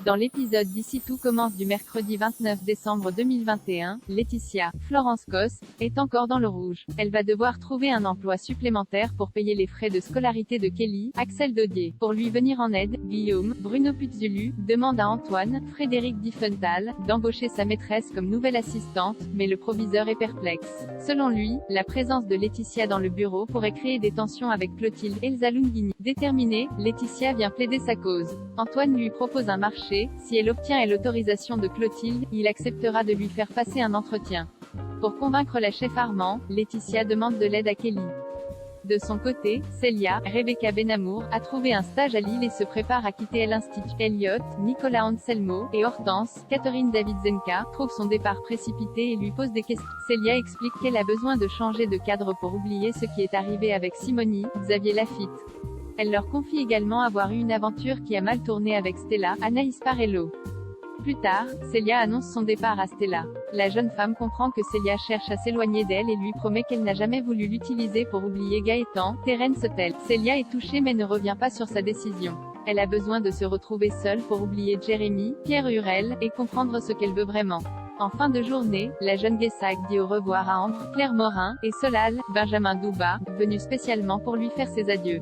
Dans l'épisode d'ici tout commence du mercredi 29 décembre 2021, Laetitia, Florence Cos, est encore dans le rouge. Elle va devoir trouver un emploi supplémentaire pour payer les frais de scolarité de Kelly, Axel Dodier. Pour lui venir en aide, Guillaume, Bruno Puzzulu, demande à Antoine, Frédéric Diffenthal, d'embaucher sa maîtresse comme nouvelle assistante, mais le proviseur est perplexe. Selon lui, la présence de Laetitia dans le bureau pourrait créer des tensions avec Clotilde Elsa Lunghini. Déterminée, Laetitia vient plaider sa cause. Antoine lui propose un marché. Si elle obtient l'autorisation de Clotilde, il acceptera de lui faire passer un entretien. Pour convaincre la chef Armand, Laetitia demande de l'aide à Kelly. De son côté, Célia, Rebecca Benamour, a trouvé un stage à Lille et se prépare à quitter l'Institut. Elliot, Nicolas Anselmo, et Hortense, Catherine Davidzenka, trouvent son départ précipité et lui posent des questions. Célia explique qu'elle a besoin de changer de cadre pour oublier ce qui est arrivé avec Simony, Xavier Lafitte. Elle leur confie également avoir eu une aventure qui a mal tourné avec Stella, Anaïs Parello. Plus tard, Célia annonce son départ à Stella. La jeune femme comprend que Célia cherche à s'éloigner d'elle et lui promet qu'elle n'a jamais voulu l'utiliser pour oublier Gaëtan, Terence Tel. Célia est touchée mais ne revient pas sur sa décision. Elle a besoin de se retrouver seule pour oublier Jérémy, Pierre Hurel, et comprendre ce qu'elle veut vraiment. En fin de journée, la jeune Guessac dit au revoir à Ambre, Claire Morin, et Solal, Benjamin Douba, venus spécialement pour lui faire ses adieux.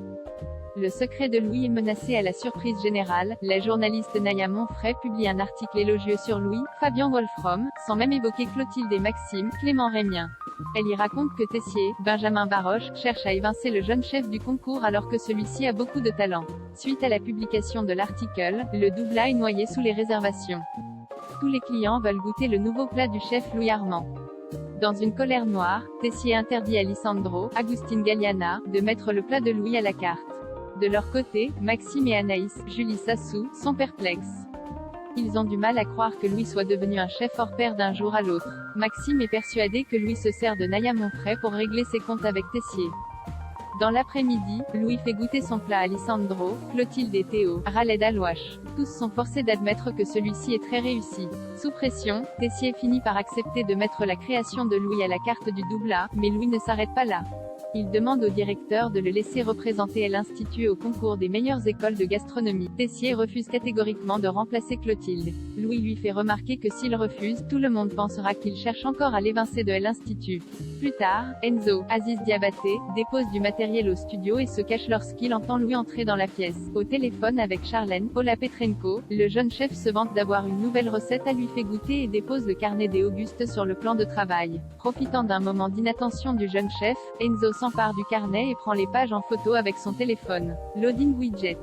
Le secret de Louis est menacé à la surprise générale. La journaliste Naya Monfray publie un article élogieux sur Louis, Fabien Wolfrom, sans même évoquer Clotilde et Maxime, Clément Rémien. Elle y raconte que Tessier, Benjamin Baroche, cherche à évincer le jeune chef du concours alors que celui-ci a beaucoup de talent. Suite à la publication de l'article, le Doubla est noyé sous les réservations. Tous les clients veulent goûter le nouveau plat du chef Louis Armand. Dans une colère noire, Tessier interdit à Lisandro, Agustin Galliana, de mettre le plat de Louis à la carte. De leur côté, Maxime et Anaïs, Julie Sassou, sont perplexes. Ils ont du mal à croire que Louis soit devenu un chef hors pair d'un jour à l'autre. Maxime est persuadé que Louis se sert de Naya Monfray pour régler ses comptes avec Tessier. Dans l'après-midi, Louis fait goûter son plat à Lisandro, Clotilde et Théo, Raled Alouache. Tous sont forcés d'admettre que celui-ci est très réussi. Sous pression, Tessier finit par accepter de mettre la création de Louis à la carte du Doubla, mais Louis ne s'arrête pas là. Il demande au directeur de le laisser représenter l'Institut au concours des meilleures écoles de gastronomie. Tessier refuse catégoriquement de remplacer Clotilde. Louis lui fait remarquer que s'il refuse, tout le monde pensera qu'il cherche encore à l'évincer de l'Institut. Plus tard, Enzo, Aziz Diabaté, déposent du matériel au studio et se cachent lorsqu'il entend Louis entrer dans la pièce. Au téléphone avec Charlène, Paula Petrenko, le jeune chef se vante d'avoir une nouvelle recette à lui faire goûter et dépose le carnet des Augustes sur le plan de travail. Profitant d'un moment d'inattention du jeune chef, Enzo s'empare du carnet et prend les pages en photo avec son téléphone. Loading widget.